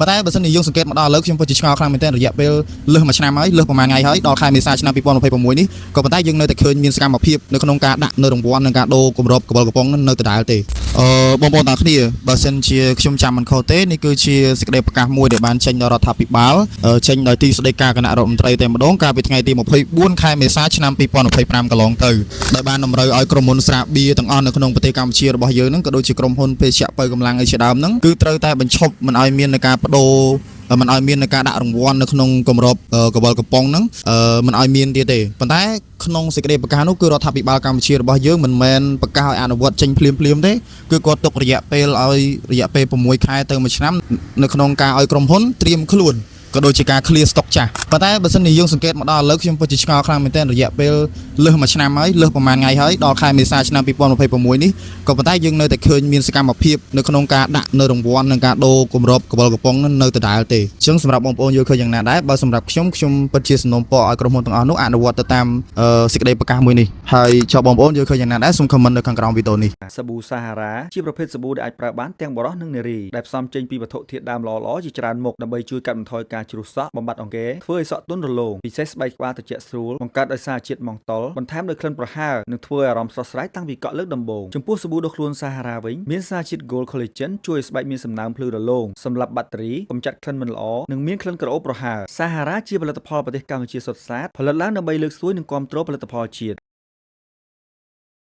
ប៉ុន្តែបើសិនជាយើងសង្កេតមកដល់ឥឡូវខ្ញុំពិតជាឆ្ងល់ខ្លាំងមែនទែនរយៈពេលលើសមួយឆ្នាំហើយលើសប្រហែលថ្ងៃហើយដល់ខែមេសាឆ្នាំ2026នេះក៏ប៉ុន្តែយើងនៅតែឃើញមានសកម្មភាពនៅក្នុងការដាក់នៅរង្វាន់និងការដូរគម្របកបលកំប៉ុងនៅដដែលទេបងប្អូនទាំងគ្នាបើសិនជាខ្ញុំចាំមិនខុសទេនេះគឺជាសេចក្តីប្រកាសមួយដែលបានចេញដល់រដ្ឋាភិបាលចេញដោយទីស្តីការគណៈរដ្ឋមន្ត្រីតែម្ដងកាលពីថ្ងៃទី24ខែមេសាឆ្នាំ2025កន្លងទៅដោយបានតម្រូវឲ្យក្រុមហ៊ុនស្រាបៀរទាំងអស់នៅក្នុងប្រទេសកម្ពុជារបស់យើងហ្នឹងក៏ដូចជាក្រុមហ៊ុនភេសជ្ជៈបើកម្លាំងអីជាដើមហ្នឹងគឺត្រូវតែបញ្ឈប់មិនឲ្យមានការបដូរមិនឲ្យមានការដាក់រង្វាន់នៅក្នុងគម្របកបលកំប៉ុងហ្នឹងមិនឲ្យមានទៀតទេប៉ុន្តែក្នុងសេចក្តីប្រកាសនោះគឺរដ្ឋាភិបាលកម្ពុជារបស់យើងមិនមែនប្រកាសឲ្យអនុវត្តចេញភ្លាមទេគឺគាត់ទុករយៈពេល6ខែទៅ1ឆ្នាំនៅក្នុងការឲ្យក្រុមហ៊ុនត្រៀមខ្លួនក៏ដូចជាការ clear stock ចាស់ប៉ុន្តែបើសិនជាយើងសង្កេតមកដល់ឥឡូវខ្ញុំពិតជាឆ្ងល់ខ្លាំងមែនទែនរយៈពេលលើសមួយឆ្នាំហើយលើសប្រហែលថ្ងៃហើយដល់ខែមេសាឆ្នាំ2026នេះក៏ប៉ុន្តែយើងនៅតែឃើញមានសកម្មភាពនៅក្នុងការដាក់នៅរង្វាន់និងការដូរគម្របកបលកំប៉ុងនៅដដែលទេអញ្ចឹងសម្រាប់បងប្អូនយល់ឃើញយ៉ាងណាដែរបើសម្រាប់ខ្ញុំពិតជាសំណូមពរឲ្យក្រុមហ៊ុនទាំងអស់នោះអនុវត្តទៅតាមសេចក្តីប្រកាសមួយនេះហើយចូលបងប្អូនយល់ឃើញយ៉ាងណាដែរសូម comment នៅខាងក្រោមវីដេអូនេះសាប៊ូសាហារ៉ាជាប្រភេទសាប៊ូដែលអាចប្រើបានទាំងបុរសនិងនារីដែលផ្សំចេញពីវត្ថុធាតុដើមល្អៗជាច្រើនមុខដើម្បីជួយកាត់បន្ថយការជ្រុះសក់បំបត្តិអង្គែធ្វើឲ្យសក់ទន់រលោងពិសេសស្បែកក្បាលត្រជាក់ស្រួលបង្កើតដោយសារជាតិម៉ង់តុលបន្ថែមដោយក្លិនប្រហើរនិងធ្វើឲ្យអារម្មណ៍ស្រស់ស្រាយតាំងពីកក់លើកដំបូងចំពោះសាប៊ូដុសខ្លួនសាហារ៉ាវិញមានសារជាតិ Gold Collagen ជួយឲ្យស្បែកមានសំណើមភ្លឺរលោងសម្រាប់បាក់តេរីកម្ចាត់ក្លិនមិនល្អនិងមានក្លិនក្រអូបប្រហើរសាហារ៉ាជាផលិតផលប្រទេសកម្ពុជាសុទ្ធសាធផលិតឡើងដើម្បីលើកស្ទួយនិងគាំទ្រផលិតផលជាតិ